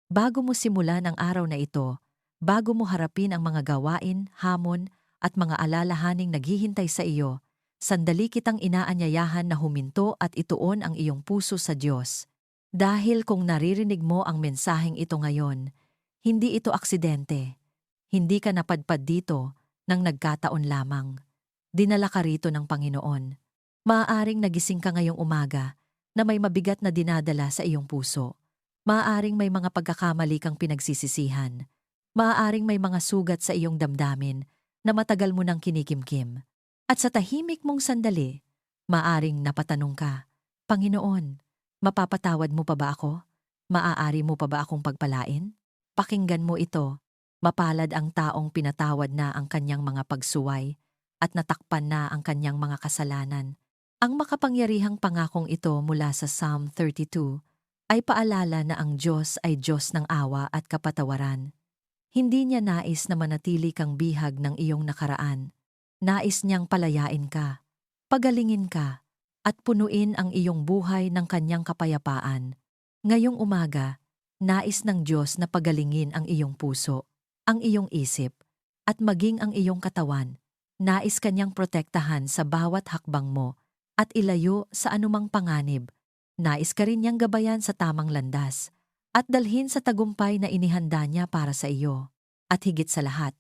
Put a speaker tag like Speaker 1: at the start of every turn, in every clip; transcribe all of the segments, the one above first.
Speaker 1: Bago mo simulan ang araw na ito, bago mo harapin ang mga gawain, hamon, at mga alalahaning naghihintay sa iyo, sandali kitang inaanyayahan na huminto at ituon ang iyong puso sa Diyos. Dahil kung naririnig mo ang mensaheng ito ngayon, hindi ito aksidente. Hindi ka napadpad dito nang nagkataon lamang. Dinala ka rito ng Panginoon. Maaaring nagising ka ngayong umaga na may mabigat na dinadala sa iyong puso. Maaaring may mga pagkakamali kang pinagsisisihan. Maaaring may mga sugat sa iyong damdamin na matagal mo nang kinikimkim. At sa tahimik mong sandali, maaaring napatanong ka, Panginoon, mapapatawad mo pa ba ako? Maaari mo pa ba akong pagpalain? Pakinggan mo ito. Mapalad ang taong pinatawad na ang kanyang mga pagsuway at natakpan na ang kanyang mga kasalanan. Ang makapangyarihang pangakong ito mula sa Psalm 32 ay paalala na ang Diyos ay Diyos ng awa at kapatawaran. Hindi niya nais na manatili kang bihag ng iyong nakaraan. Nais niyang palayain ka, pagalingin ka, at punuin ang iyong buhay ng kanyang kapayapaan. Ngayong umaga, nais ng Diyos na pagalingin ang iyong puso, ang iyong isip, at maging ang iyong katawan. Nais kanyang protektahan sa bawat hakbang mo at ilayo sa anumang panganib. Nais ka rin niyang gabayan sa tamang landas at dalhin sa tagumpay na inihanda niya para sa iyo. At higit sa lahat,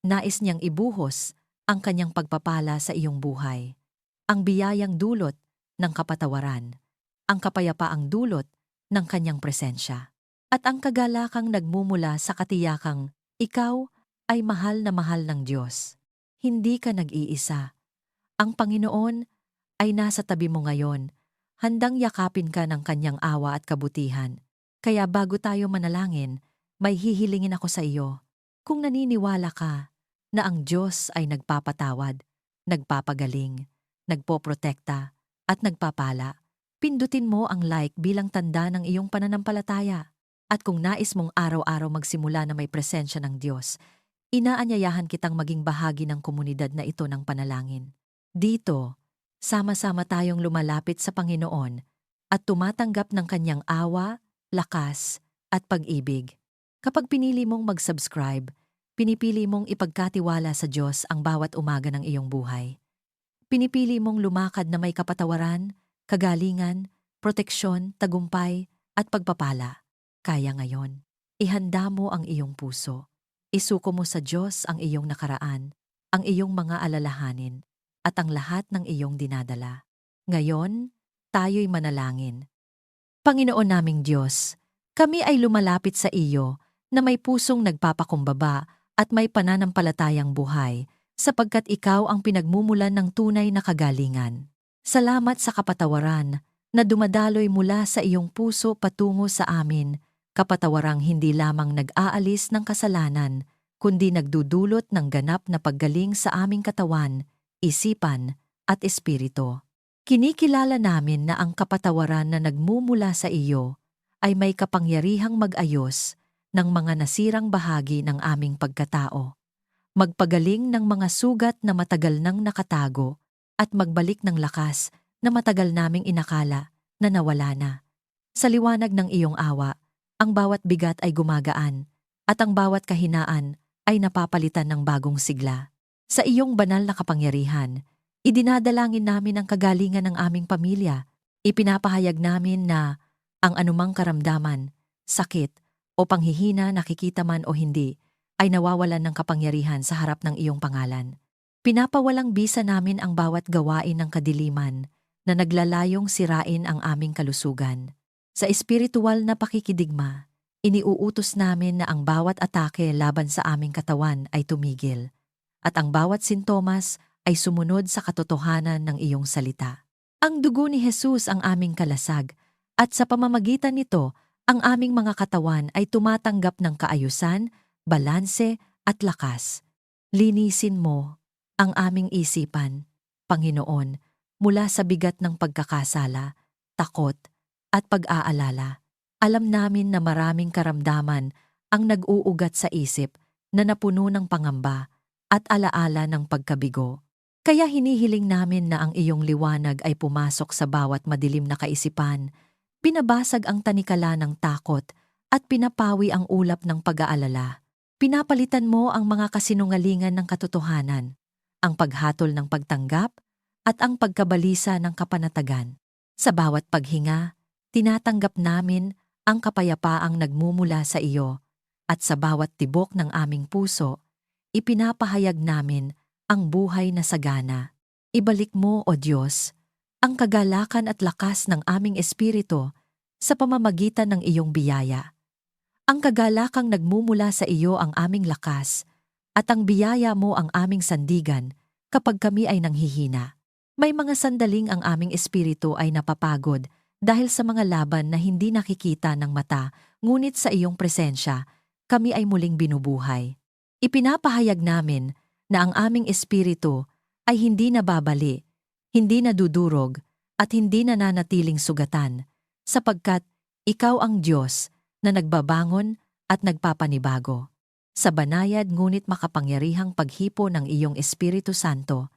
Speaker 1: nais niyang ibuhos ang kanyang pagpapala sa iyong buhay. Ang biyayang dulot ng kapatawaran, ang kapayapaang dulot ng kanyang presensya, at ang kagalakang nagmumula sa katiyakang ikaw ay mahal na mahal ng Diyos. Hindi ka nag-iisa. Ang Panginoon ay nasa tabi mo ngayon, handang yakapin ka ng kanyang awa at kabutihan. Kaya bago tayo manalangin, may hihilingin ako sa iyo. Kung naniniwala ka na ang Diyos ay nagpapatawad, nagpapagaling, nagpoprotekta, at nagpapala, pindutin mo ang like bilang tanda ng iyong pananampalataya. At kung nais mong araw-araw magsimula na may presensya ng Diyos, inaanyayahan kitang maging bahagi ng komunidad na ito ng panalangin. Dito, sama-sama tayong lumalapit sa Panginoon at tumatanggap ng kanyang awa, lakas, at pag-ibig. Kapag pinili mong mag-subscribe, pinipili mong ipagkatiwala sa Diyos ang bawat umaga ng iyong buhay. Pinipili mong lumakad na may kapatawaran, kagalingan, proteksyon, tagumpay, at pagpapala. Kaya ngayon, ihanda mo ang iyong puso. Isuko mo sa Diyos ang iyong nakaraan, ang iyong mga alalahanin, at ang lahat ng iyong dinadala. Ngayon, tayo'y manalangin. Panginoon naming Diyos, kami ay lumalapit sa iyo na may pusong nagpapakumbaba at may pananampalatayang buhay sapagkat ikaw ang pinagmumulan ng tunay na kagalingan. Salamat sa kapatawaran na dumadaloy mula sa iyong puso patungo sa amin, kapatawarang hindi lamang nag-aalis ng kasalanan, kundi nagdudulot ng ganap na paggaling sa aming katawan, isipan, at espiritu. Kinikilala namin na ang kapatawaran na nagmumula sa iyo ay may kapangyarihang mag-ayos ng mga nasirang bahagi ng aming pagkatao, magpagaling ng mga sugat na matagal nang nakatago, at magbalik ng lakas na matagal naming inakala na nawala na. Sa liwanag ng iyong awa, ang bawat bigat ay gumagaan, at ang bawat kahinaan ay napapalitan ng bagong sigla. Sa iyong banal na kapangyarihan, idinadalangin namin ang kagalingan ng aming pamilya. Ipinapahayag namin na ang anumang karamdaman, sakit, o panghihina nakikita man o hindi, ay nawawalan ng kapangyarihan sa harap ng iyong pangalan. Pinapawalang bisa namin ang bawat gawain ng kadiliman na naglalayong sirain ang aming kalusugan. Sa espiritual na pakikidigma, iniuutos namin na ang bawat atake laban sa aming katawan ay tumigil, at ang bawat sintomas ay sumunod sa katotohanan ng iyong salita. Ang dugo ni Jesus ang aming kalasag, at sa pamamagitan nito, ang aming mga katawan ay tumatanggap ng kaayusan, balanse at lakas. Linisin mo ang aming isipan, Panginoon, mula sa bigat ng pagkakasala, takot, at pag-aalala. Alam namin na maraming karamdaman ang nag-uugat sa isip na napuno ng pangamba at alaala ng pagkabigo. Kaya hinihiling namin na ang iyong liwanag ay pumasok sa bawat madilim na kaisipan, binabasag ang tanikala ng takot at pinapawi ang ulap ng pag-aalala. Pinapalitan mo ang mga kasinungalingan ng katotohanan, ang paghatol ng pagtanggap, at ang pagkabalisa ng kapanatagan. Sa bawat paghinga, tinatanggap namin ang kapayapaang nagmumula sa iyo, at sa bawat tibok ng aming puso, ipinapahayag namin ang buhay na sagana. Ibalik mo, O Diyos, ang kagalakan at lakas ng aming espiritu sa pamamagitan ng iyong biyaya. Ang kagalakang nagmumula sa iyo ang aming lakas, at ang biyaya mo ang aming sandigan kapag kami ay nanghihina. May mga sandaling ang aming espiritu ay napapagod dahil sa mga laban na hindi nakikita ng mata, ngunit sa iyong presensya, kami ay muling binubuhay. Ipinapahayag namin na ang aming espiritu ay hindi nababali, hindi nadudurog, at hindi nananatiling sugatan, sapagkat ikaw ang Diyos na nagbabangon at nagpapanibago. Sa banayad ngunit makapangyarihang paghipo ng iyong Espiritu Santo,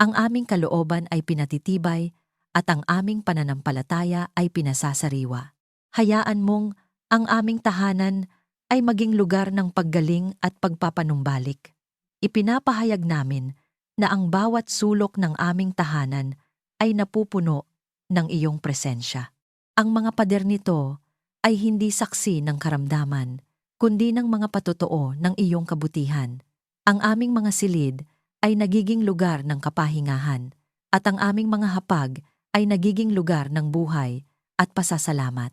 Speaker 1: ang aming kalooban ay pinatitibay at ang aming pananampalataya ay pinasasariwa. Hayaan mong ang aming tahanan ay maging lugar ng paggaling at pagpapanumbalik. Ipinapahayag namin na ang bawat sulok ng aming tahanan ay napupuno ng iyong presensya. Ang mga pader nito ay hindi saksi ng karamdaman, kundi ng mga patotoo ng iyong kabutihan. Ang aming mga silid ay nagiging lugar ng kapahingahan, at ang aming mga hapag ay nagiging lugar ng buhay at pasasalamat.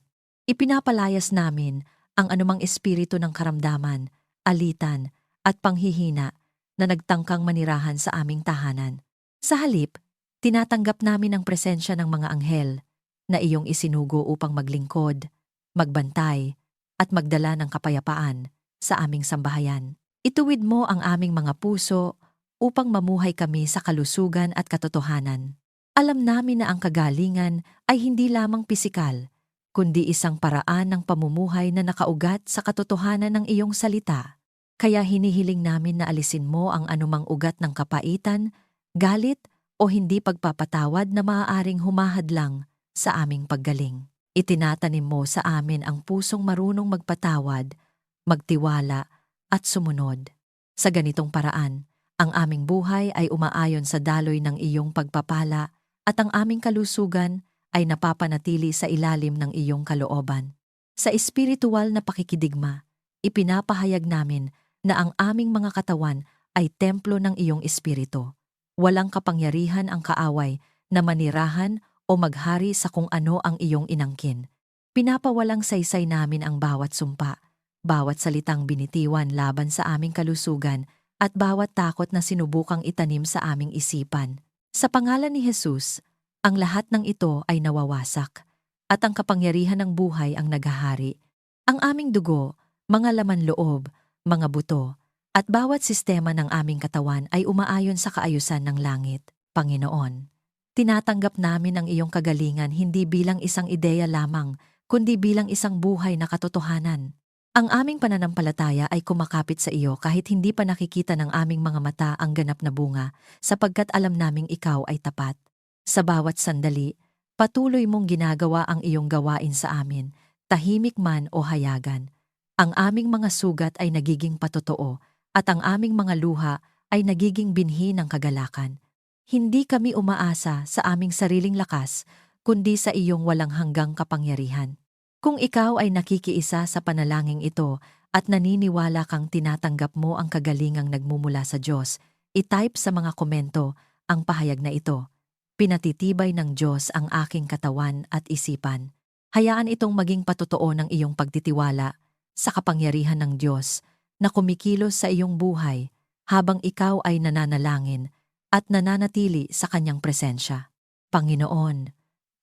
Speaker 1: Ipinapalayas namin ang anumang espiritu ng karamdaman, alitan, at panghihina na nagtangkang manirahan sa aming tahanan. Sa halip, tinatanggap namin ang presensya ng mga anghel na iyong isinugo upang maglingkod, magbantay, at magdala ng kapayapaan sa aming sambahayan. Ituwid mo ang aming mga puso upang mamuhay kami sa kalusugan at katotohanan. Alam namin na ang kagalingan ay hindi lamang pisikal, kundi isang paraan ng pamumuhay na nakaugat sa katotohanan ng iyong salita. Kaya hinihiling namin na alisin mo ang anumang ugat ng kapaitan, galit o hindi pagpapatawad na maaaring humahadlang sa aming paggaling. Itinatanim mo sa amin ang pusong marunong magpatawad, magtiwala at sumunod. Sa ganitong paraan, ang aming buhay ay umaayon sa daloy ng iyong pagpapala at ang aming kalusugan ay napapanatili sa ilalim ng iyong kalooban. Sa espiritual na pakikidigma, ipinapahayag namin na ang aming mga katawan ay templo ng iyong espiritu. Walang kapangyarihan ang kaaway na manirahan o maghari sa kung ano ang iyong inangkin. Pinapawalang saysay namin ang bawat sumpa, bawat salitang binitiwan laban sa aming kalusugan, at bawat takot na sinubukang itanim sa aming isipan. Sa pangalan ni Jesus, ang lahat ng ito ay nawawasak, at ang kapangyarihan ng buhay ang naghahari. Ang aming dugo, mga laman loob, mga buto, at bawat sistema ng aming katawan ay umaayon sa kaayusan ng langit. Panginoon, tinatanggap namin ang iyong kagalingan hindi bilang isang ideya lamang, kundi bilang isang buhay na katotohanan. Ang aming pananampalataya ay kumakapit sa iyo kahit hindi pa nakikita ng aming mga mata ang ganap na bunga, sapagkat alam naming ikaw ay tapat. Sa bawat sandali, patuloy mong ginagawa ang iyong gawain sa amin, tahimik man o hayagan. Ang aming mga sugat ay nagiging patotoo, at ang aming mga luha ay nagiging binhi ng kagalakan. Hindi kami umaasa sa aming sariling lakas, kundi sa iyong walang hanggang kapangyarihan. Kung ikaw ay nakikiisa sa panalangin ito at naniniwala kang tinatanggap mo ang kagalingang nagmumula sa Diyos, i-type sa mga komento ang pahayag na ito. Pinatitibay ng Diyos ang aking katawan at isipan. Hayaan itong maging patotoo ng iyong pagtitiwala sa kapangyarihan ng Diyos na kumikilos sa iyong buhay habang ikaw ay nananalangin at nananatili sa kanyang presensya. Panginoon,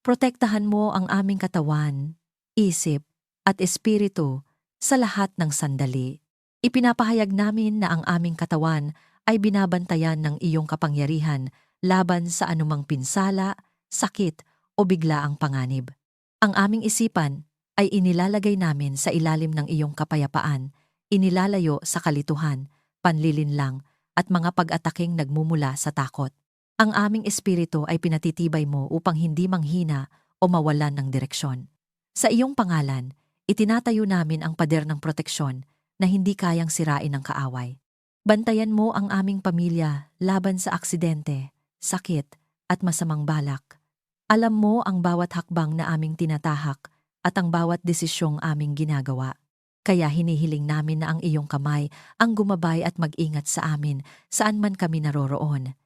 Speaker 1: protektahan mo ang aming katawan, isip at espiritu sa lahat ng sandali. Ipinapahayag namin na ang aming katawan ay binabantayan ng iyong kapangyarihan laban sa anumang pinsala, sakit o biglaang panganib. Ang aming isipan ay inilalagay namin sa ilalim ng iyong kapayapaan, inilalayo sa kalituhan, panlilinlang at mga pag-ataking nagmumula sa takot. Ang aming espiritu ay pinatitibay mo upang hindi manghina o mawalan ng direksyon. Sa iyong pangalan, Itinatayo namin ang pader ng proteksyon na hindi kayang sirain ng kaaway. Bantayan mo ang aming pamilya laban sa aksidente, sakit, at masamang balak. Alam mo ang bawat hakbang na aming tinatahak at ang bawat desisyong aming ginagawa. Kaya hinihiling namin na ang iyong kamay ang gumabay at mag-ingat sa amin saan man kami naroroon.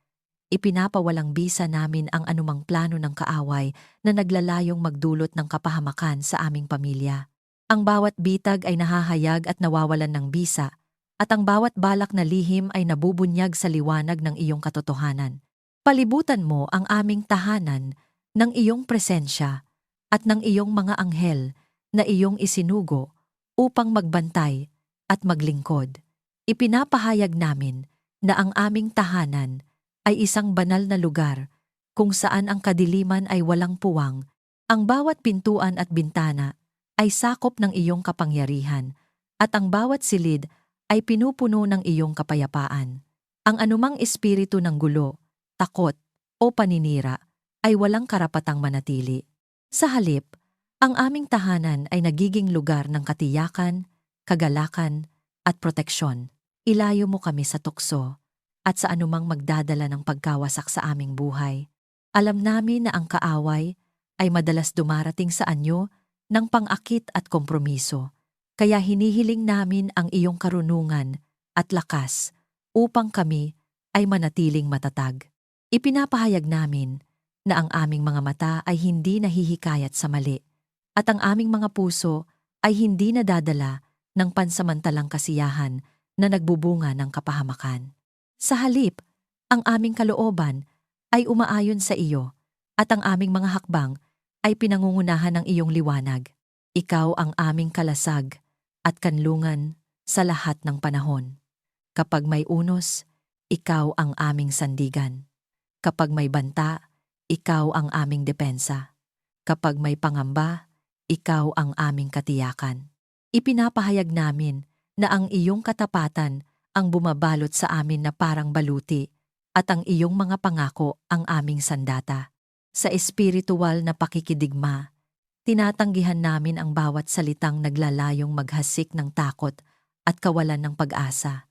Speaker 1: Ipinapawalang bisa namin ang anumang plano ng kaaway na naglalayong magdulot ng kapahamakan sa aming pamilya. Ang bawat bitag ay nahahayag at nawawalan ng bisa, at ang bawat balak na lihim ay nabubunyag sa liwanag ng iyong katotohanan. Palibutan mo ang aming tahanan ng iyong presensya at ng iyong mga anghel na iyong isinugo upang magbantay at maglingkod. Ipinapahayag namin na ang aming tahanan ay isang banal na lugar kung saan ang kadiliman ay walang puwang. Ang bawat pintuan at bintana ay sakop ng iyong kapangyarihan at ang bawat silid ay pinupuno ng iyong kapayapaan. Ang anumang espiritu ng gulo, takot o paninira ay walang karapatang manatili. Sa halip, ang aming tahanan ay nagiging lugar ng katiyakan, kagalakan at proteksyon. Ilayo mo kami sa tukso at sa anumang magdadala ng pagkawasak sa aming buhay. Alam namin na ang kaaway ay madalas dumarating sa anyo ng pang-akit at kompromiso. Kaya hinihiling namin ang iyong karunungan at lakas upang kami ay manatiling matatag. Ipinapahayag namin na ang aming mga mata ay hindi nahihikayat sa mali at ang aming mga puso ay hindi nadadala ng pansamantalang kasiyahan na nagbubunga ng kapahamakan. Sa halip, ang aming kalooban ay umaayon sa iyo at ang aming mga hakbang ay pinangungunahan ng iyong liwanag. Ikaw ang aming kalasag at kanlungan sa lahat ng panahon. Kapag may unos, ikaw ang aming sandigan. Kapag may banta, ikaw ang aming depensa. Kapag may pangamba, ikaw ang aming katiyakan. Ipinapahayag namin na ang iyong katapatan ang bumabalot sa amin na parang baluti at ang iyong mga pangako ang aming sandata. Sa espiritual na pakikidigma, tinatanggihan namin ang bawat salitang naglalayong maghasik ng takot at kawalan ng pag-asa.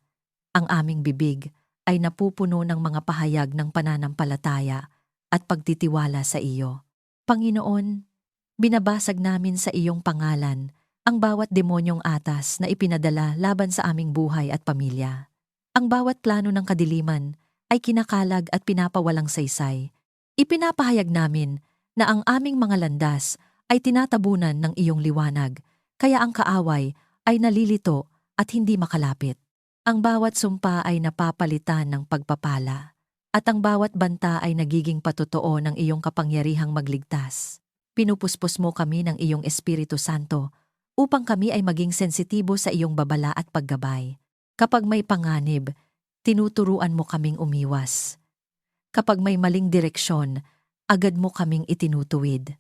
Speaker 1: Ang aming bibig ay napupuno ng mga pahayag ng pananampalataya at pagtitiwala sa iyo. Panginoon, binabasag namin sa iyong pangalan ang bawat demonyong atas na ipinadala laban sa aming buhay at pamilya. Ang bawat plano ng kadiliman ay kinakalag at pinapawalang saysay. Ipinapahayag namin na ang aming mga landas ay tinatabunan ng iyong liwanag, kaya ang kaaway ay nalilito at hindi makalapit. Ang bawat sumpa ay napapalitan ng pagpapala, at ang bawat banta ay nagiging patotoo ng iyong kapangyarihang magligtas. Pinupuspos mo kami ng iyong Espiritu Santo upang kami ay maging sensitibo sa iyong babala at paggabay. Kapag may panganib, tinuturuan mo kaming umiwas. Kapag may maling direksyon, agad mo kaming itinutuwid.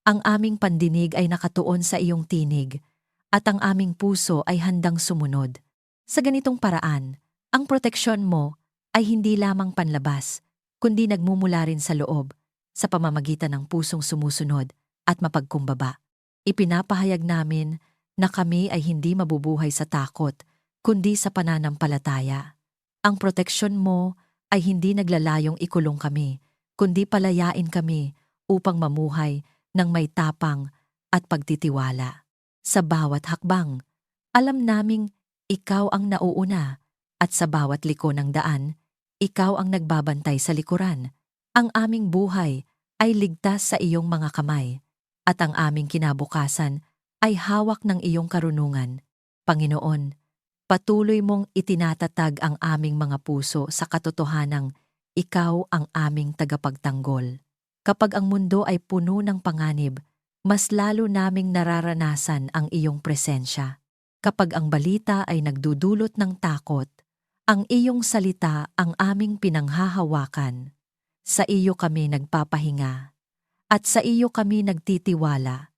Speaker 1: Ang aming pandinig ay nakatuon sa iyong tinig, at ang aming puso ay handang sumunod. Sa ganitong paraan, ang proteksyon mo ay hindi lamang panlabas, kundi nagmumula rin sa loob, sa pamamagitan ng pusong sumusunod at mapagkumbaba. Ipinapahayag namin na kami ay hindi mabubuhay sa takot, kundi sa pananampalataya. Ang proteksyon mo ay hindi naglalayong ikulong kami, kundi palayain kami upang mamuhay ng may tapang at pagtitiwala. Sa bawat hakbang, alam naming ikaw ang nauuna at sa bawat liko ng daan, ikaw ang nagbabantay sa likuran. Ang aming buhay ay ligtas sa iyong mga kamay at ang aming kinabukasan ay hawak ng iyong karunungan. Panginoon, patuloy mong itinatatag ang aming mga puso sa katotohanang ikaw ang aming tagapagtanggol. Kapag ang mundo ay puno ng panganib, mas lalo naming nararanasan ang iyong presensya. Kapag ang balita ay nagdudulot ng takot, ang iyong salita ang aming pinanghahawakan. Sa iyo kami nagpapahinga, at sa iyo kami nagtitiwala,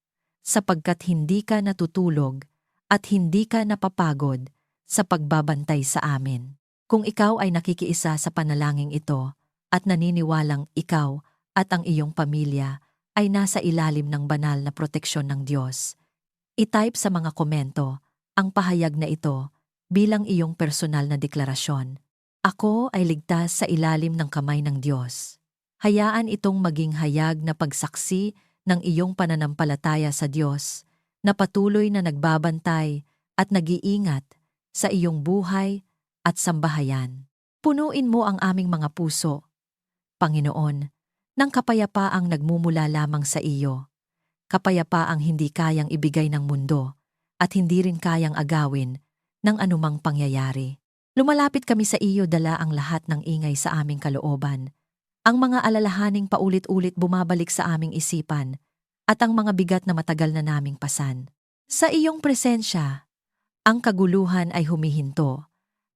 Speaker 1: sapagkat hindi ka natutulog at hindi ka napapagod sa pagbabantay sa amin. Kung ikaw ay nakikiisa sa panalangin ito at naniniwalang ikaw at ang iyong pamilya ay nasa ilalim ng banal na proteksyon ng Diyos, I-type sa mga komento ang pahayag na ito bilang iyong personal na deklarasyon. Ako ay ligtas sa ilalim ng kamay ng Diyos. Hayaan itong maging hayag na pagsaksi ng iyong pananampalataya sa Diyos na patuloy na nagbabantay at nag-iingat sa iyong buhay at sambahayan. Punuin mo ang aming mga puso, Panginoon, ng kapayapaang nagmumula lamang sa iyo. Kapayapaang hindi kayang ibigay ng mundo at hindi rin kayang agawin ng anumang pangyayari. Lumalapit kami sa iyo dala ang lahat ng ingay sa aming kalooban, ang mga alalahaning paulit-ulit bumabalik sa aming isipan at ang mga bigat na matagal na naming pasan. Sa iyong presensya, ang kaguluhan ay humihinto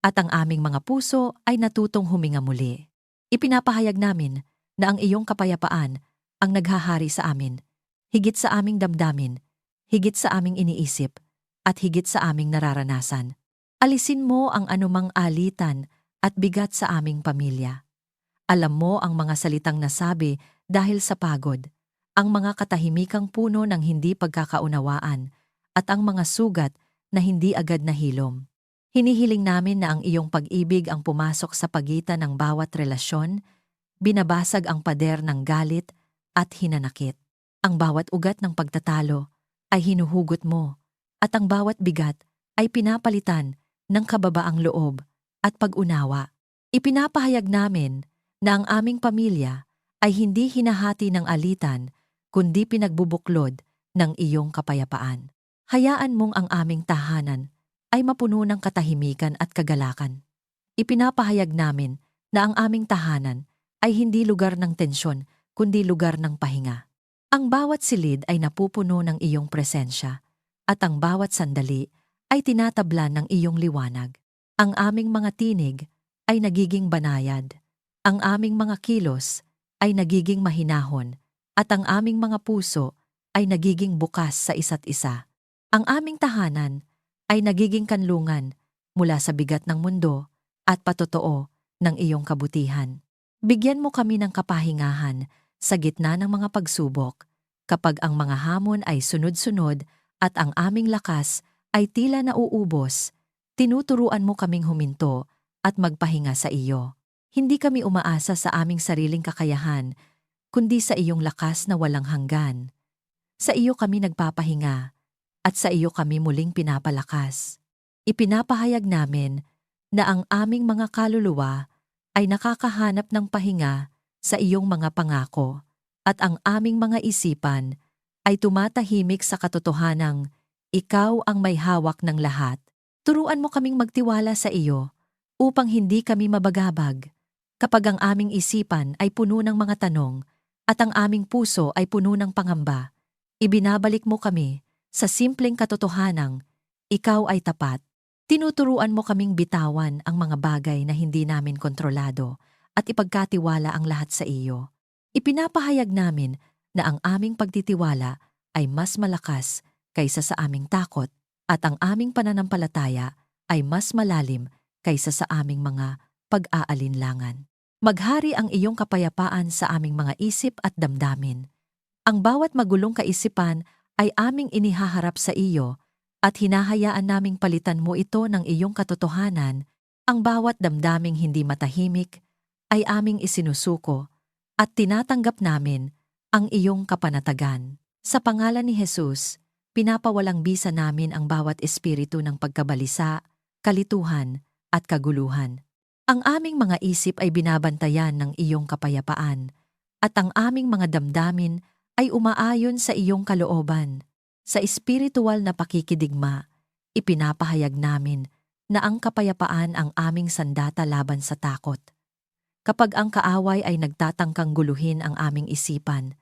Speaker 1: at ang aming mga puso ay natutong huminga muli. Ipinapahayag namin na ang iyong kapayapaan ang naghahari sa amin, higit sa aming damdamin, higit sa aming iniisip, at higit sa aming nararanasan. Alisin mo ang anumang alitan at bigat sa aming pamilya. Alam mo ang mga salitang nasabi dahil sa pagod, ang mga katahimikang puno ng hindi pagkakaunawaan, at ang mga sugat na hindi agad nahilom. Hinihiling namin na ang iyong pag-ibig ang pumasok sa pagitan ng bawat relasyon, binabasag ang pader ng galit at hinanakit. Ang bawat ugat ng pagtatalo ay hinuhugot mo, at ang bawat bigat ay pinapalitan ng kababaang loob at pag-unawa. Ipinapahayag namin na ang aming pamilya ay hindi hinahati ng alitan kundi pinagbubuklod ng iyong kapayapaan. Hayaan mong ang aming tahanan ay mapuno ng katahimikan at kagalakan. Ipinapahayag namin na ang aming tahanan ay hindi lugar ng tensyon kundi lugar ng pahinga. Ang bawat silid ay napupuno ng iyong presensya at ang bawat sandali ay tinatablan ng iyong liwanag. Ang aming mga tinig ay nagiging banayad, ang aming mga kilos ay nagiging mahinahon, at ang aming mga puso ay nagiging bukas sa isa't isa. Ang aming tahanan ay nagiging kanlungan mula sa bigat ng mundo at patotoo ng iyong kabutihan. Bigyan mo kami ng kapahingahan sa gitna ng mga pagsubok, kapag ang mga hamon ay sunod-sunod at ang aming lakas ay tila nauubos, tinuturuan mo kaming huminto at magpahinga sa iyo. Hindi kami umaasa sa aming sariling kakayahan, kundi sa iyong lakas na walang hanggan. Sa iyo kami nagpapahinga, at sa iyo kami muling pinapalakas. Ipinapahayag namin na ang aming mga kaluluwa ay nakakahanap ng pahinga sa iyong mga pangako, at ang aming mga isipan ay tumatahimik sa katotohanang ikaw ang may hawak ng lahat. Turuan mo kaming magtiwala sa iyo upang hindi kami mabagabag. Kapag ang aming isipan ay puno ng mga tanong at ang aming puso ay puno ng pangamba, ibinabalik mo kami sa simpleng katotohanang ikaw ay tapat. Tinuturuan mo kaming bitawan ang mga bagay na hindi namin kontrolado at ipagkatiwala ang lahat sa iyo. Ipinapahayag namin na ang aming pagtitiwala ay mas malakas kaysa sa aming takot at ang aming pananampalataya ay mas malalim kaysa sa aming mga pag-aalinlangan. Maghari ang iyong kapayapaan sa aming mga isip at damdamin. Ang bawat magulong kaisipan ay aming inihaharap sa iyo at hinahayaan naming palitan mo ito ng iyong katotohanan. Ang bawat damdaming hindi matahimik ay aming isinusuko at tinatanggap namin ang iyong kapanatagan. Sa pangalan ni Jesus, pinapawalang bisa namin ang bawat espiritu ng pagkabalisa, kalituhan, at kaguluhan. Ang aming mga isip ay binabantayan ng iyong kapayapaan, at ang aming mga damdamin ay umaayon sa iyong kalooban. Sa espiritual na pakikidigma, ipinapahayag namin na ang kapayapaan ang aming sandata laban sa takot. Kapag ang kaaway ay nagtatangkang guluhin ang aming isipan,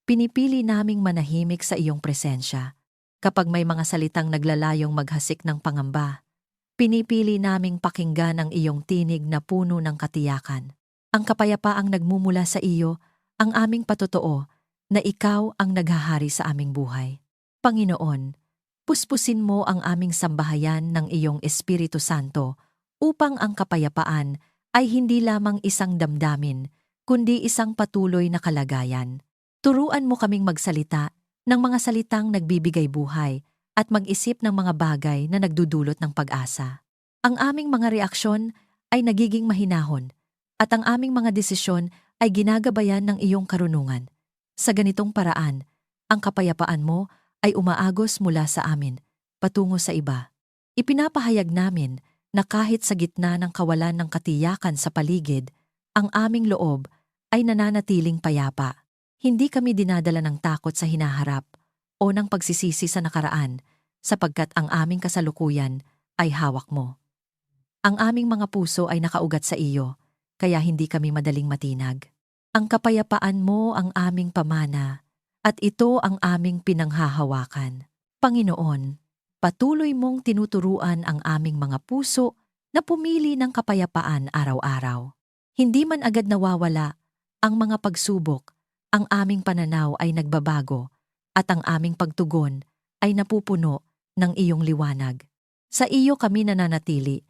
Speaker 1: pinipili naming manahimik sa iyong presensya. Kapag may mga salitang naglalayong maghasik ng pangamba, pinipili naming pakinggan ang iyong tinig na puno ng katiyakan. Ang kapayapaang nagmumula sa iyo, ang aming patotoo na ikaw ang naghahari sa aming buhay. Panginoon, puspusin mo ang aming sambahayan ng iyong Espiritu Santo upang ang kapayapaan ay hindi lamang isang damdamin, kundi isang patuloy na kalagayan. Turuan mo kaming magsalita ng mga salitang nagbibigay buhay at mag-isip ng mga bagay na nagdudulot ng pag-asa. Ang aming mga reaksyon ay nagiging mahinahon at ang aming mga desisyon ay ginagabayan ng iyong karunungan. Sa ganitong paraan, ang kapayapaan mo ay umaagos mula sa amin, patungo sa iba. Ipinapahayag namin na kahit sa gitna ng kawalan ng katiyakan sa paligid, ang aming loob ay nananatiling payapa. Hindi kami dinadala ng takot sa hinaharap o ng pagsisisi sa nakaraan, sapagkat ang aming kasalukuyan ay hawak mo. Ang aming mga puso ay nakaugat sa iyo, kaya hindi kami madaling matinag. Ang kapayapaan mo ang aming pamana, at ito ang aming pinanghahawakan. Panginoon, patuloy mong tinuturuan ang aming mga puso na pumili ng kapayapaan araw-araw. Hindi man agad nawawala ang mga pagsubok, ang aming pananaw ay nagbabago, at ang aming pagtugon ay napupuno ng iyong liwanag. Sa iyo kami nananatili,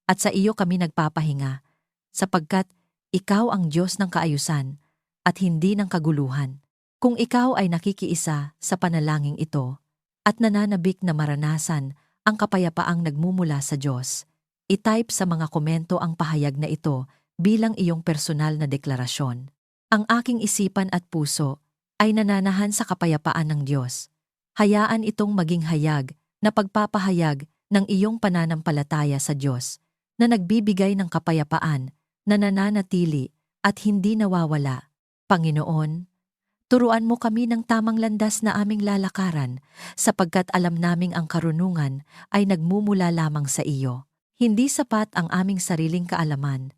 Speaker 1: at sa iyo kami nagpapahinga, sapagkat ikaw ang Diyos ng kaayusan at hindi ng kaguluhan. Kung ikaw ay nakikiisa sa panalangin ito at nananabik na maranasan ang kapayapaang nagmumula sa Diyos, i-type sa mga komento ang pahayag na ito bilang iyong personal na deklarasyon. Ang aking isipan at puso ay nananahan sa kapayapaan ng Diyos. Hayaan itong maging hayag na pagpapahayag ng iyong pananampalataya sa Diyos na nagbibigay ng kapayapaan na nananatili at hindi nawawala. Panginoon, turuan mo kami ng tamang landas na aming lalakaran sapagkat alam naming ang karunungan ay nagmumula lamang sa iyo. Hindi sapat ang aming sariling kaalaman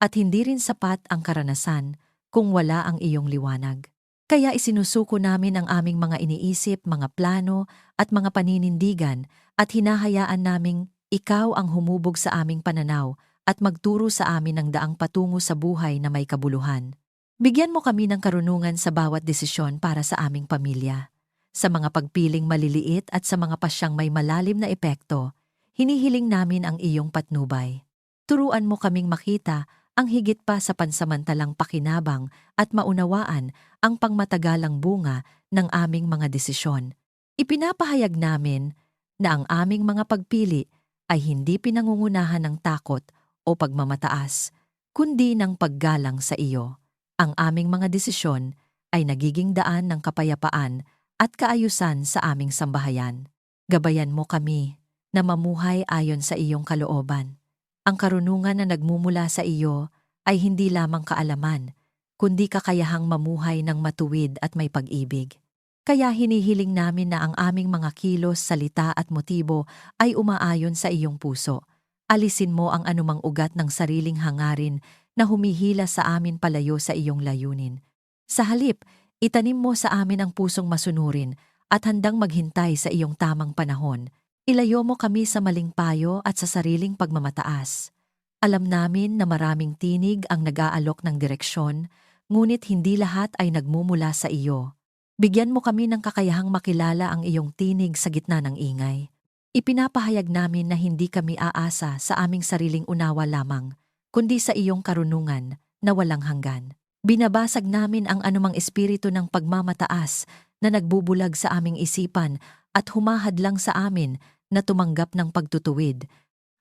Speaker 1: at hindi rin sapat ang karanasan kung wala ang iyong liwanag. Kaya isinusuko namin ang aming mga iniisip, mga plano at mga paninindigan at hinahayaan naming ikaw ang humubog sa aming pananaw at magturo sa amin ng daang patungo sa buhay na may kabuluhan. Bigyan mo kami ng karunungan sa bawat desisyon para sa aming pamilya. Sa mga pagpiling maliliit at sa mga pasyang may malalim na epekto, hinihiling namin ang iyong patnubay. Turuan mo kaming makita ang higit pa sa pansamantalang pakinabang at maunawaan ang pangmatagalang bunga ng aming mga desisyon. Ipinapahayag namin na ang aming mga pagpili ay hindi pinangungunahan ng takot o pagmamataas, kundi ng paggalang sa iyo. Ang aming mga desisyon ay nagiging daan ng kapayapaan at kaayusan sa aming sambahayan. Gabayan mo kami na mamuhay ayon sa iyong kalooban. Ang karunungan na nagmumula sa iyo ay hindi lamang kaalaman, kundi kakayahang mamuhay ng matuwid at may pag-ibig. Kaya hinihiling namin na ang aming mga kilos, salita at motibo ay umaayon sa iyong puso. Alisin mo ang anumang ugat ng sariling hangarin na humihila sa amin palayo sa iyong layunin. Sa halip, itanim mo sa amin ang pusong masunurin at handang maghintay sa iyong tamang panahon. Ilayo mo kami sa maling payo at sa sariling pagmamataas. Alam namin na maraming tinig ang nag-aalok ng direksyon, ngunit hindi lahat ay nagmumula sa iyo. Bigyan mo kami ng kakayahang makilala ang iyong tinig sa gitna ng ingay. Ipinapahayag namin na hindi kami aasa sa aming sariling unawa lamang, kundi sa iyong karunungan na walang hanggan. Binabasag namin ang anumang espiritu ng pagmamataas na nagbubulag sa aming isipan at humahadlang sa amin na tumanggap ng pagtutuwid.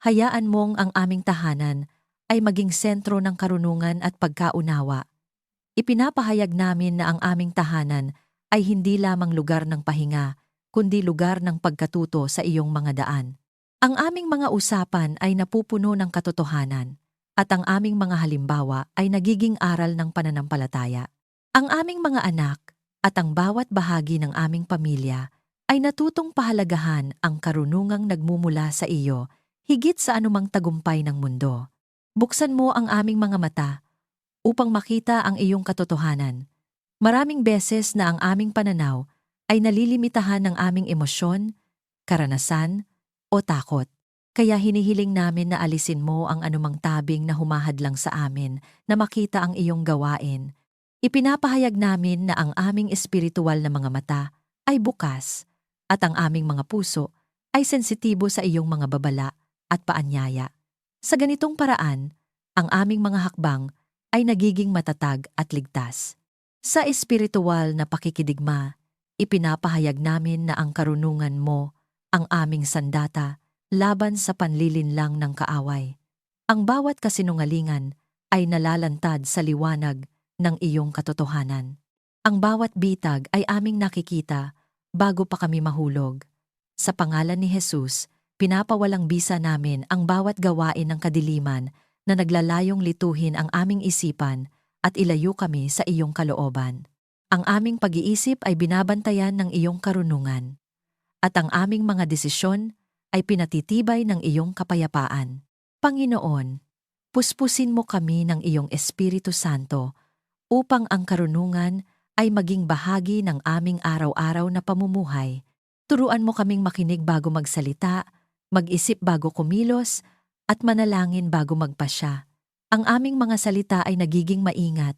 Speaker 1: Hayaan mong ang aming tahanan ay maging sentro ng karunungan at pagkaunawa. Ipinapahayag namin na ang aming tahanan ay hindi lamang lugar ng pahinga, kundi lugar ng pagkatuto sa iyong mga daan. Ang aming mga usapan ay napupuno ng katotohanan, at ang aming mga halimbawa ay nagiging aral ng pananampalataya. Ang aming mga anak at ang bawat bahagi ng aming pamilya ay natutong pahalagahan ang karunungang nagmumula sa iyo higit sa anumang tagumpay ng mundo. Buksan mo ang aming mga mata upang makita ang iyong katotohanan. Maraming beses na ang aming pananaw ay nalilimitahan ng aming emosyon, karanasan, o takot. Kaya hinihiling namin na alisin mo ang anumang tabing na humahadlang sa amin na makita ang iyong gawain. Ipinapahayag namin na ang aming espiritual na mga mata ay bukas at ang aming mga puso ay sensitibo sa iyong mga babala at paanyaya. Sa ganitong paraan, ang aming mga hakbang ay nagiging matatag at ligtas. Sa espiritual na pakikidigma, ipinapahayag namin na ang karunungan mo ang aming sandata, laban sa panlilinlang ng kaaway. Ang bawat kasinungalingan ay nalalantad sa liwanag ng iyong katotohanan. Ang bawat bitag ay aming nakikita bago pa kami mahulog. Sa pangalan ni Jesus, pinapawalang bisa namin ang bawat gawain ng kadiliman na naglalayong lituhin ang aming isipan at ilayo kami sa iyong kalooban. Ang aming pag-iisip ay binabantayan ng iyong karunungan, at ang aming mga desisyon ay pinatitibay ng iyong kapayapaan. Panginoon, puspusin mo kami ng iyong Espiritu Santo upang ang karunungan ay maging bahagi ng aming araw-araw na pamumuhay. Turuan mo kaming makinig bago magsalita, mag-isip bago kumilos, at manalangin bago magpasya. Ang aming mga salita ay nagiging maingat,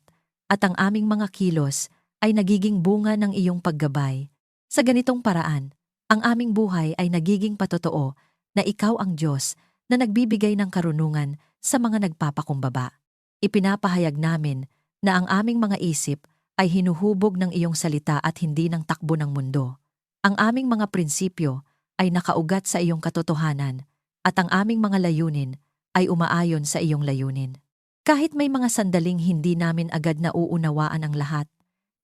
Speaker 1: at ang aming mga kilos ay nagiging bunga ng iyong paggabay. Sa ganitong paraan, ang aming buhay ay nagiging patotoo na ikaw ang Diyos na nagbibigay ng karunungan sa mga nagpapakumbaba. Ipinapahayag namin na ang aming mga isip ay hinuhubog ng iyong salita at hindi ng takbo ng mundo. Ang aming mga prinsipyo ay nakaugat sa iyong katotohanan at ang aming mga layunin ay umaayon sa iyong layunin. Kahit may mga sandaling hindi namin agad nauunawaan ang lahat,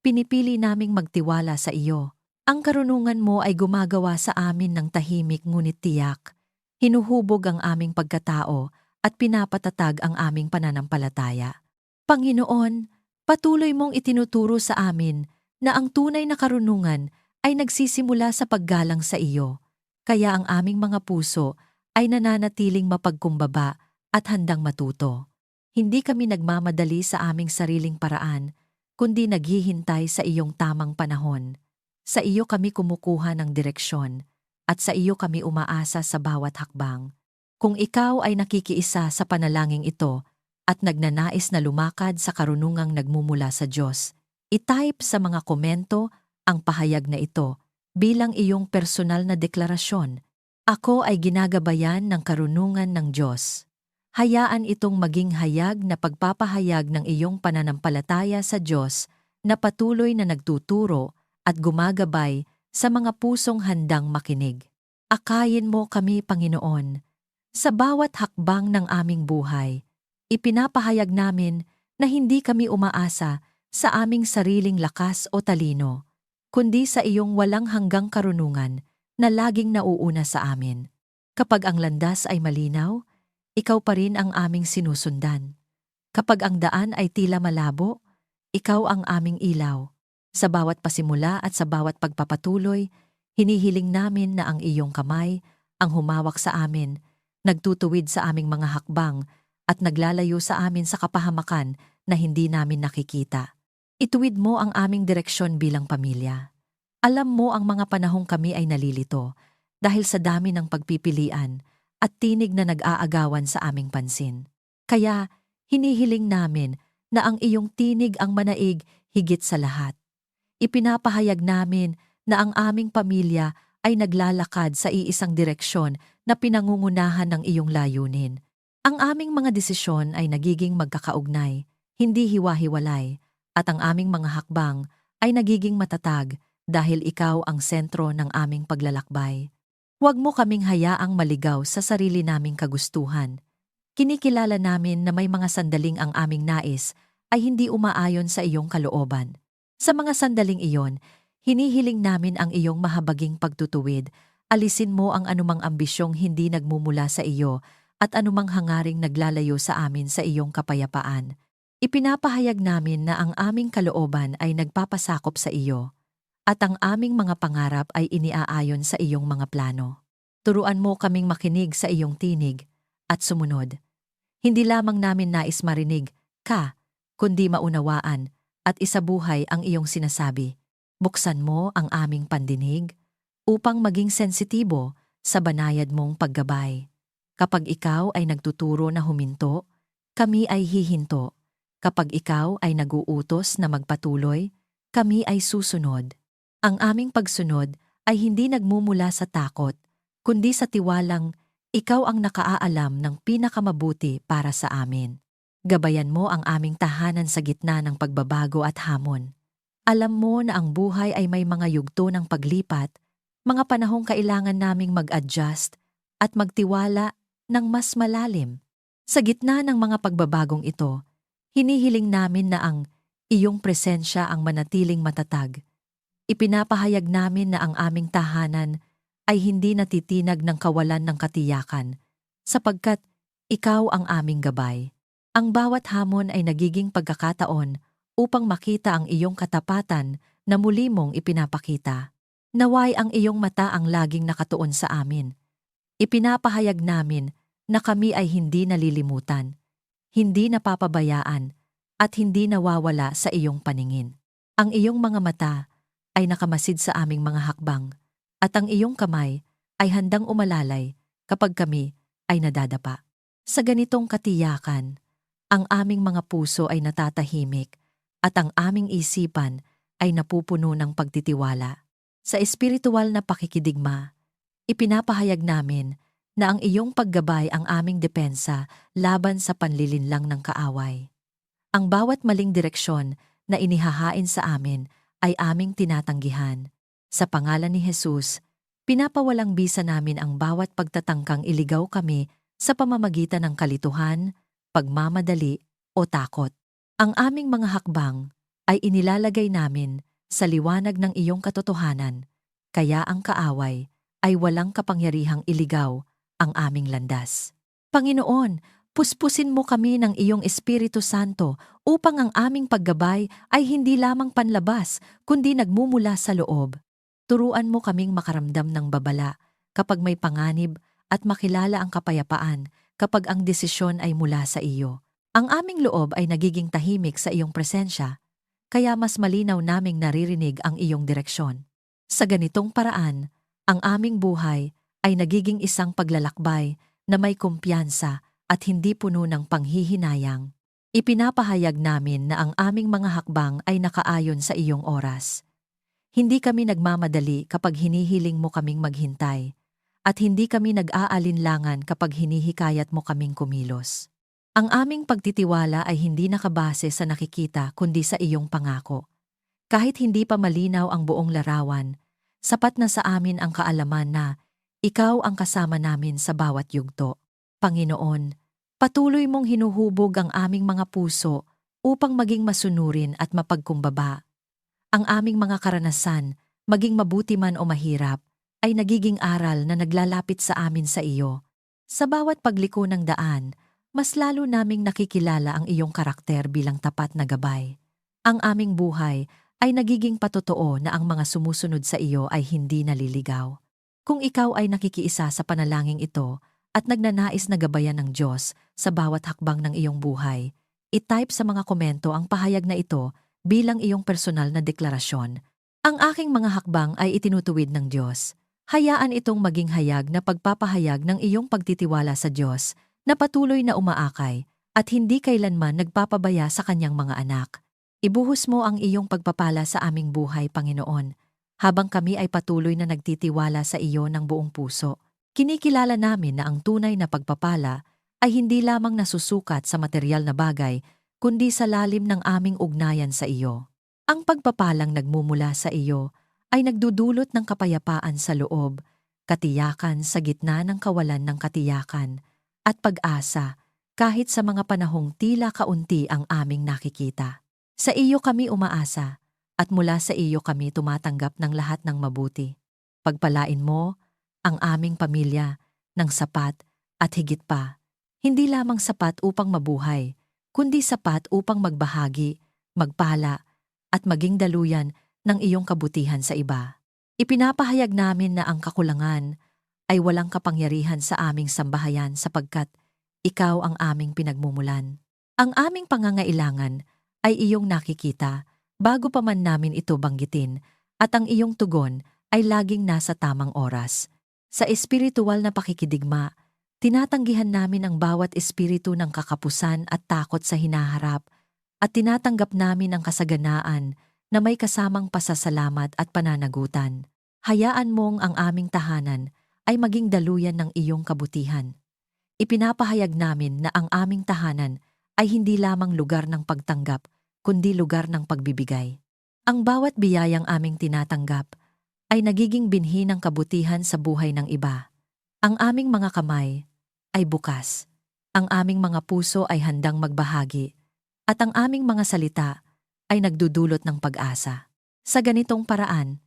Speaker 1: pinipili naming magtiwala sa iyo. Ang karunungan mo ay gumagawa sa amin ng tahimik ngunit tiyak. Hinuhubog ang aming pagkatao at pinapatatag ang aming pananampalataya. Panginoon, patuloy mong itinuturo sa amin na ang tunay na karunungan ay nagsisimula sa paggalang sa iyo, kaya ang aming mga puso ay nananatiling mapagkumbaba at handang matuto. Hindi kami nagmamadali sa aming sariling paraan, kundi naghihintay sa iyong tamang panahon. Sa iyo kami kumukuha ng direksyon, at sa iyo kami umaasa sa bawat hakbang. Kung ikaw ay nakikiisa sa panalangin ito, at nagnanais na lumakad sa karunungang nagmumula sa Diyos, i-type sa mga komento ang pahayag na ito bilang iyong personal na deklarasyon. Ako ay ginagabayan ng karunungan ng Diyos. Hayaan itong maging hayag na pagpapahayag ng iyong pananampalataya sa Diyos na patuloy na nagtuturo at gumagabay sa mga pusong handang makinig. Akayin mo kami, Panginoon, sa bawat hakbang ng aming buhay. Ipinapahayag namin na hindi kami umaasa sa aming sariling lakas o talino, kundi sa iyong walang hanggang karunungan na laging nauuna sa amin. Kapag ang landas ay malinaw, ikaw pa rin ang aming sinusundan. Kapag ang daan ay tila malabo, ikaw ang aming ilaw. Sa bawat pasimula at sa bawat pagpapatuloy, hinihiling namin na ang iyong kamay ang humawak sa amin, nagtutuwid sa aming mga hakbang, at naglalayo sa amin sa kapahamakan na hindi namin nakikita. Ituwid mo ang aming direksyon bilang pamilya. Alam mo ang mga panahong kami ay nalilito dahil sa dami ng pagpipilian at tinig na nag-aagawan sa aming pansin. Kaya hinihiling namin na ang iyong tinig ang manaig higit sa lahat. Ipinapahayag namin na ang aming pamilya ay naglalakad sa iisang direksyon na pinangungunahan ng iyong layunin. Ang aming mga desisyon ay nagiging magkakaugnay, hindi hiwa-hiwalay, at ang aming mga hakbang ay nagiging matatag dahil ikaw ang sentro ng aming paglalakbay. Huwag mo kaming hayaang maligaw sa sarili naming kagustuhan. Kinikilala namin na may mga sandaling ang aming nais ay hindi umaayon sa iyong kalooban. Sa mga sandaling iyon, hinihiling namin ang iyong mahabaging pagtutuwid. Alisin mo ang anumang ambisyong hindi nagmumula sa iyo at anumang hangaring naglalayo sa amin sa iyong kapayapaan. Ipinapahayag namin na ang aming kalooban ay nagpapasakop sa iyo, at ang aming mga pangarap ay iniaayon sa iyong mga plano. Turuan mo kaming makinig sa iyong tinig at sumunod. Hindi lamang namin nais marinig ka, kundi maunawaan at isabuhay ang iyong sinasabi. Buksan mo ang aming pandinig upang maging sensitibo sa banayad mong paggabay. Kapag ikaw ay nagtuturo na huminto, kami ay hihinto. Kapag ikaw ay naguutos na magpatuloy, kami ay susunod. Ang aming pagsunod ay hindi nagmumula sa takot, kundi sa tiwalang ikaw ang nakaalam ng pinakamabuti para sa amin. Gabayan mo ang aming tahanan sa gitna ng pagbabago at hamon. Alam mo na ang buhay ay may mga yugto ng paglipat Mga panahong kailangan naming mag-adjust at magtiwala ng mas malalim. Sa gitna ng mga pagbabagong ito, hinihiling namin na ang iyong presensya ang manatiling matatag. Ipinapahayag namin na ang aming tahanan ay hindi natitinag ng kawalan ng katiyakan, sapagkat ikaw ang aming gabay. Ang bawat hamon ay nagiging pagkakataon upang makita ang iyong katapatan na muli mong ipinapakita. Naway ang iyong mata ang laging nakatuon sa amin. Ipinapahayag namin na kami ay hindi nalilimutan, hindi napapabayaan, at hindi nawawala sa iyong paningin. Ang iyong mga mata ay nakamasid sa aming mga hakbang, at ang iyong kamay ay handang umalalay kapag kami ay nadadapa. Sa ganitong katiyakan, ang aming mga puso ay natatahimik at ang aming isipan ay napupuno ng pagtitiwala. Sa espiritual na pakikidigma, ipinapahayag namin na ang iyong paggabay ang aming depensa laban sa panlilinlang ng kaaway. Ang bawat maling direksyon na inihahain sa amin ay aming tinatanggihan. Sa pangalan ni Jesus, pinapawalang bisa namin ang bawat pagtatangkang iligaw kami sa pamamagitan ng kalituhan, pagmamadali o takot. Ang aming mga hakbang ay inilalagay namin sa liwanag ng iyong katotohanan, kaya ang kaaway ay walang kapangyarihang iligaw ang aming landas. Panginoon, puspusin mo kami ng iyong Espiritu Santo upang ang aming paggabay ay hindi lamang panlabas kundi nagmumula sa loob. Turuan mo kaming makaramdam ng babala kapag may panganib at makilala ang kapayapaan kapag ang desisyon ay mula sa iyo. Ang aming loob ay nagiging tahimik sa iyong presensya, kaya mas malinaw naming naririnig ang iyong direksyon. Sa ganitong paraan, ang aming buhay ay nagiging isang paglalakbay na may kumpiyansa at hindi puno ng panghihinayang. Ipinapahayag namin na ang aming mga hakbang ay nakaayon sa iyong oras. Hindi kami nagmamadali kapag hinihiling mo kaming maghintay, at hindi kami nag-aalinlangan kapag hinihikayat mo kaming kumilos. Ang aming pagtitiwala ay hindi nakabase sa nakikita kundi sa iyong pangako. Kahit hindi pa malinaw ang buong larawan, sapat na sa amin ang kaalaman na ikaw ang kasama namin sa bawat yugto. Panginoon, patuloy mong hinuhubog ang aming mga puso upang maging masunurin at mapagkumbaba. Ang aming mga karanasan, maging mabuti man o mahirap, ay nagiging aral na naglalapit sa amin sa iyo. Sa bawat pagliko ng daan, mas lalo naming nakikilala ang iyong karakter bilang tapat na gabay. Ang aming buhay ay nagiging patotoo na ang mga sumusunod sa iyo ay hindi naliligaw. Kung ikaw ay nakikiisa sa panalangin ito at nagnanais na gabayan ng Diyos sa bawat hakbang ng iyong buhay, i-type sa mga komento ang pahayag na ito bilang iyong personal na deklarasyon. Ang aking mga hakbang ay itinutuwid ng Diyos. Hayaan itong maging hayag na pagpapahayag ng iyong pagtitiwala sa Diyos na patuloy na umaakay at hindi kailanman nagpapabaya sa kanyang mga anak. Ibuhos mo ang iyong pagpapala sa aming buhay, Panginoon, habang kami ay patuloy na nagtitiwala sa iyo ng buong puso. Kinikilala namin na ang tunay na pagpapala ay hindi lamang nasusukat sa material na bagay, kundi sa lalim ng aming ugnayan sa iyo. Ang pagpapalang nagmumula sa iyo ay nagdudulot ng kapayapaan sa loob, katiyakan sa gitna ng kawalan ng katiyakan, at pag-asa kahit sa mga panahong tila kaunti ang aming nakikita. Sa iyo kami umaasa at mula sa iyo kami tumatanggap ng lahat ng mabuti. Pagpalain mo ang aming pamilya ng sapat at higit pa, hindi lamang sapat upang mabuhay, kundi sapat upang magbahagi, magpala at maging daluyan ng iyong kabutihan sa iba. Ipinapahayag namin na ang kakulangan ay walang kapangyarihan sa aming sambahayan sapagkat ikaw ang aming pinagmumulan. Ang aming pangangailangan ay iyong nakikita bago pa man namin ito banggitin at ang iyong tugon ay laging nasa tamang oras. Sa espiritual na pakikidigma, tinatanggihan namin ang bawat espiritu ng kakapusan at takot sa hinaharap at tinatanggap namin ang kasaganaan na may kasamang pasasalamat at pananagutan. Hayaan mong ang aming tahanan ay maging daluyan ng iyong kabutihan. Ipinapahayag namin na ang aming tahanan ay hindi lamang lugar ng pagtanggap, kundi lugar ng pagbibigay. Ang bawat biyayang aming tinatanggap ay nagiging binhi ng kabutihan sa buhay ng iba. Ang aming mga kamay ay bukas. Ang aming mga puso ay handang magbahagi. At ang aming mga salita ay nagdudulot ng pag-asa. Sa ganitong paraan,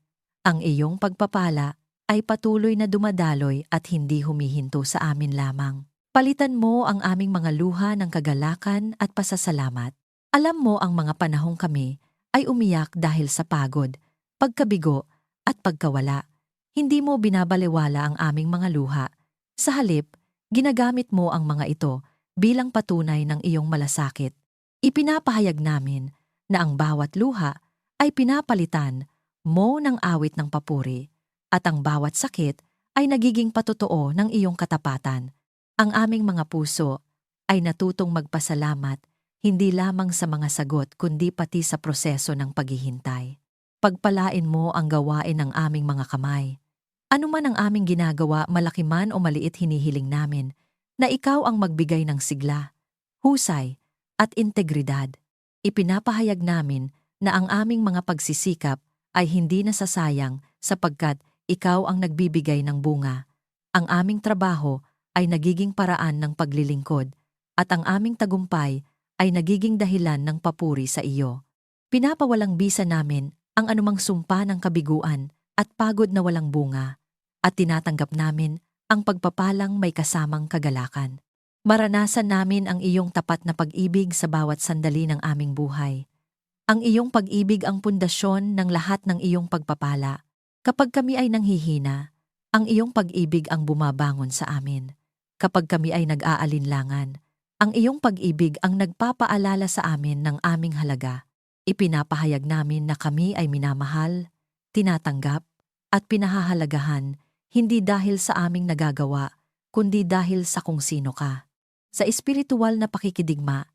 Speaker 1: ang iyong pagpapala ay patuloy na dumadaloy at hindi humihinto sa amin lamang. Palitan mo ang aming mga luha ng kagalakan at pasasalamat. Alam mo ang mga panahong kami ay umiyak dahil sa pagod, pagkabigo at pagkawala. Hindi mo binabalewala ang aming mga luha. Sa halip, ginagamit mo ang mga ito bilang patunay ng iyong malasakit. Ipinapahayag namin na ang bawat luha ay pinapalitan mo ng awit ng papuri at ang bawat sakit ay nagiging patotoo ng iyong katapatan. Ang aming mga puso ay natutong magpasalamat hindi lamang sa mga sagot kundi pati sa proseso ng paghihintay. Pagpalain mo ang gawain ng aming mga kamay. Ano man ang aming ginagawa, malaki man o maliit, hinihiling namin na ikaw ang magbigay ng sigla, husay at integridad. Ipinapahayag namin na ang aming mga pagsisikap ay hindi nasasayang sapagkat ikaw ang nagbibigay ng bunga. Ang aming trabaho ay nagiging paraan ng paglilingkod at ang aming tagumpay ay nagiging dahilan ng papuri sa iyo. Pinapawalang bisa namin ang anumang sumpa ng kabiguan at pagod na walang bunga at tinatanggap namin ang pagpapalang may kasamang kagalakan. Maranasan namin ang iyong tapat na pag-ibig sa bawat sandali ng aming buhay. Ang iyong pag-ibig ang pundasyon ng lahat ng iyong pagpapala. Kapag kami ay nanghihina, ang iyong pag-ibig ang bumabangon sa amin. Kapag kami ay nag-aalinlangan, ang iyong pag-ibig ang nagpapaalala sa amin ng aming halaga. Ipinapahayag namin na kami ay minamahal, tinatanggap, at pinahahalagahan hindi dahil sa aming nagagawa, kundi dahil sa kung sino ka. Sa espiritual na pakikidigma,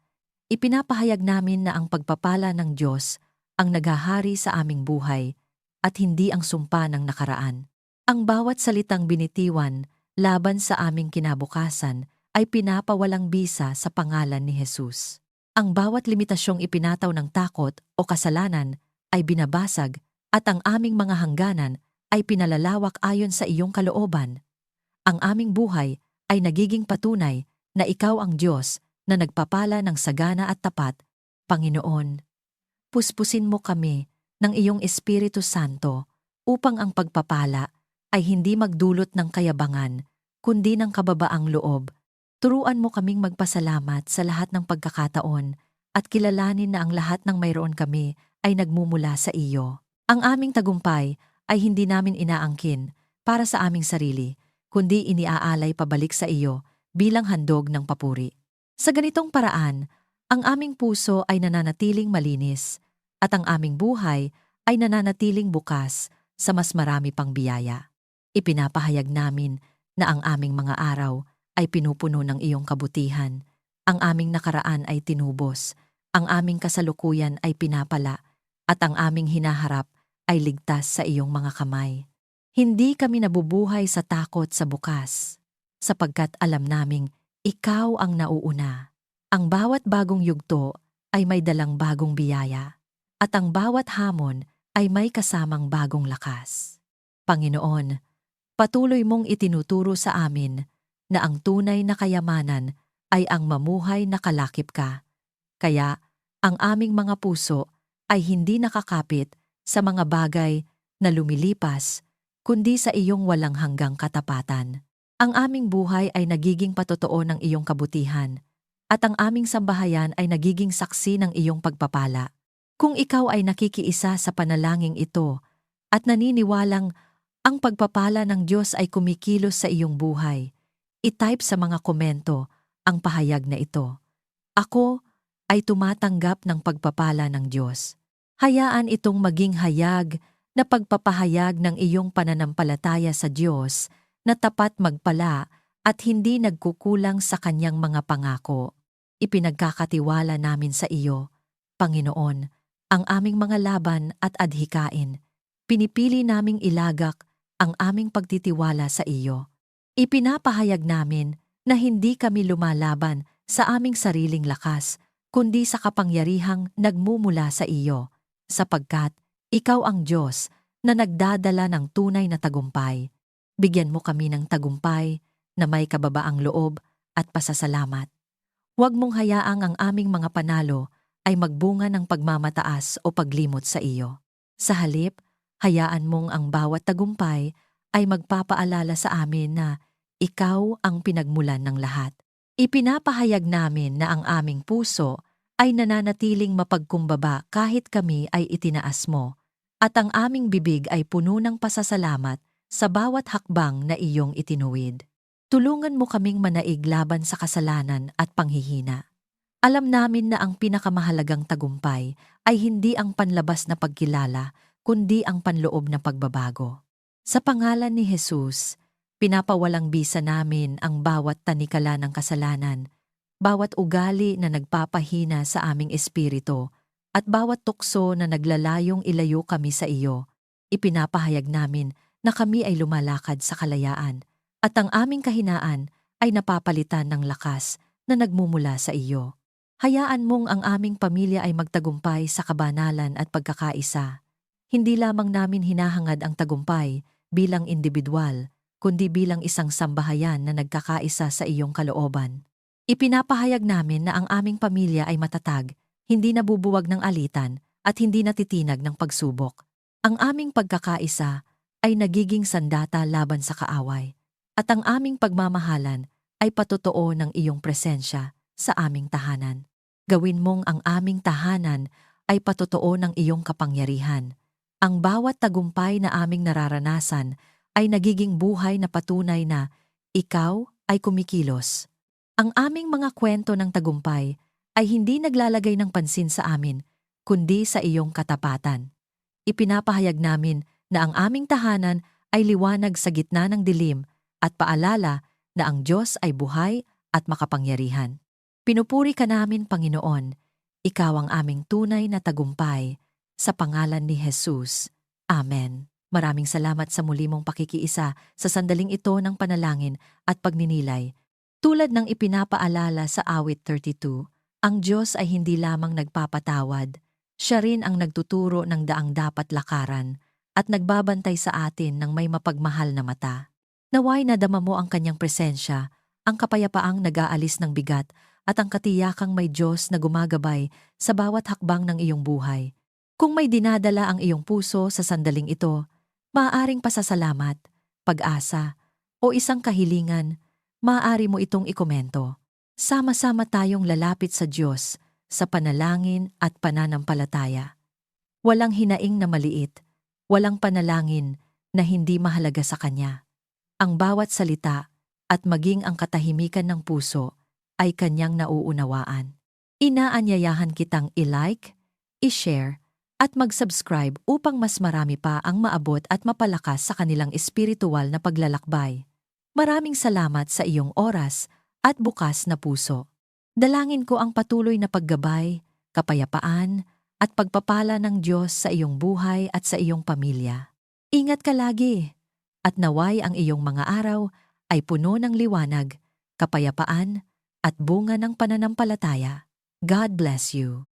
Speaker 1: ipinapahayag namin na ang pagpapala ng Diyos ang naghahari sa aming buhay at hindi ang sumpa ng nakaraan. Ang bawat salitang binitiwan laban sa aming kinabukasan ay pinapawalang bisa sa pangalan ni Jesus. Ang bawat limitasyong ipinataw ng takot o kasalanan ay binabasag at ang aming mga hangganan ay pinalalawak ayon sa iyong kalooban. Ang aming buhay ay nagiging patunay na ikaw ang Diyos na nagpapala ng sagana at tapat. Panginoon, puspusin mo kami ng iyong Espiritu Santo upang ang pagpapala ay hindi magdulot ng kayabangan, kundi ng kababaang loob. Turuan mo kaming magpasalamat sa lahat ng pagkakataon at kilalanin na ang lahat ng mayroon kami ay nagmumula sa iyo. Ang aming tagumpay ay hindi namin inaangkin para sa aming sarili, kundi iniaalay pabalik sa iyo bilang handog ng papuri. Sa ganitong paraan, ang aming puso ay nananatiling malinis at ang aming buhay ay nananatiling bukas sa mas marami pang biyaya. Ipinapahayag namin na ang aming mga araw ay pinupuno ng iyong kabutihan, ang aming nakaraan ay tinubos, ang aming kasalukuyan ay pinapala, at ang aming hinaharap ay ligtas sa iyong mga kamay. Hindi kami nabubuhay sa takot sa bukas, sapagkat alam naming ikaw ang nauuna. Ang bawat bagong yugto ay may dalang bagong biyaya, at ang bawat hamon ay may kasamang bagong lakas. Panginoon, patuloy mong itinuturo sa amin na ang tunay na kayamanan ay ang mamuhay na kalakip ka. Kaya, ang aming mga puso ay hindi nakakapit sa mga bagay na lumilipas, kundi sa iyong walang hanggang katapatan. Ang aming buhay ay nagiging patotoo ng iyong kabutihan, at ang aming sambahayan ay nagiging saksi ng iyong pagpapala. Kung ikaw ay nakikiisa sa panalangin ito at naniniwalang ang pagpapala ng Diyos ay kumikilos sa iyong buhay, i-type sa mga komento ang pahayag na ito. Ako ay tumatanggap ng pagpapala ng Diyos. Hayaan itong maging hayag na pagpapahayag ng iyong pananampalataya sa Diyos na tapat magpala at hindi nagkukulang sa kanyang mga pangako. Ipinagkakatiwala namin sa iyo, Panginoon, ang aming mga laban at adhikain. Pinipili naming ilagak ang aming pagtitiwala sa iyo. Ipinapahayag namin na hindi kami lumalaban sa aming sariling lakas, kundi sa kapangyarihang nagmumula sa iyo, sapagkat ikaw ang Diyos na nagdadala ng tunay na tagumpay. Bigyan mo kami ng tagumpay na may kababaang loob at pasasalamat. Huwag mong hayaang ang aming mga panalo ay magbunga ng pagmamataas o paglimot sa iyo. Sa halip, hayaan mong ang bawat tagumpay ay magpapaalala sa amin na ikaw ang pinagmulan ng lahat. Ipinapahayag namin na ang aming puso ay nananatiling mapagkumbaba kahit kami ay itinaas mo, at ang aming bibig ay puno ng pasasalamat sa bawat hakbang na iyong itinuwid. Tulungan mo kaming manaig laban sa kasalanan at panghihina. Alam namin na ang pinakamahalagang tagumpay ay hindi ang panlabas na pagkilala, kundi ang panloob na pagbabago. Sa pangalan ni Jesus, pinapawalang bisa namin ang bawat tanikala ng kasalanan, bawat ugali na nagpapahina sa aming espiritu, at bawat tukso na naglalayong ilayo kami sa iyo. Ipinapahayag namin na kami ay lumalakad sa kalayaan, at ang aming kahinaan ay napapalitan ng lakas na nagmumula sa iyo. Hayaan mong ang aming pamilya ay magtagumpay sa kabanalan at pagkakaisa. Hindi lamang namin hinahangad ang tagumpay bilang individual, kundi bilang isang sambahayan na nagkakaisa sa iyong kalooban. Ipinapahayag namin na ang aming pamilya ay matatag, hindi nabubuwag ng alitan, at hindi natitinag ng pagsubok. Ang aming pagkakaisa ay nagiging sandata laban sa kaaway, at ang aming pagmamahalan ay patotoo ng iyong presensya sa aming tahanan. Gawin mong ang aming tahanan ay patotoo ng iyong kapangyarihan. Ang bawat tagumpay na aming nararanasan ay nagiging buhay na patunay na ikaw ay kumikilos. Ang aming mga kwento ng tagumpay ay hindi naglalagay ng pansin sa amin, kundi sa iyong katapatan. Ipinapahayag namin na ang aming tahanan ay liwanag sa gitna ng dilim at paalala na ang Diyos ay buhay at makapangyarihan. Pinupuri ka namin, Panginoon. Ikaw ang aming tunay na tagumpay. Sa pangalan ni Jesus. Amen. Maraming salamat sa muli mong pakikiisa sa sandaling ito ng panalangin at pagninilay. Tulad ng ipinapaalala sa awit 32, ang Diyos ay hindi lamang nagpapatawad. Siya rin ang nagtuturo ng daang dapat lakaran at nagbabantay sa atin ng may mapagmahal na mata. Naway nadama mo ang kanyang presensya, ang kapayapaang nag-aalis ng bigat, at ang katiyakang may Diyos na gumagabay sa bawat hakbang ng iyong buhay. Kung may dinadala ang iyong puso sa sandaling ito, maaaring pasasalamat, pag-asa, o isang kahilingan, maaari mo itong ikomento. Sama-sama tayong lalapit sa Diyos sa panalangin at pananampalataya. Walang hinaing na maliit, walang panalangin na hindi mahalaga sa Kanya. Ang bawat salita at maging ang katahimikan ng puso ay Kanyang nauunawaan. Inaanyayahan kitang i-like, i-share, at mag-subscribe upang mas marami pa ang maabot at mapalakas sa kanilang espiritual na paglalakbay. Maraming salamat sa iyong oras at bukas na puso. Dalangin ko ang patuloy na paggabay, kapayapaan, at pagpapala ng Diyos sa iyong buhay at sa iyong pamilya. Ingat ka lagi, at naway ang iyong mga araw ay puno ng liwanag, kapayapaan, at bunga ng pananampalataya. God bless you.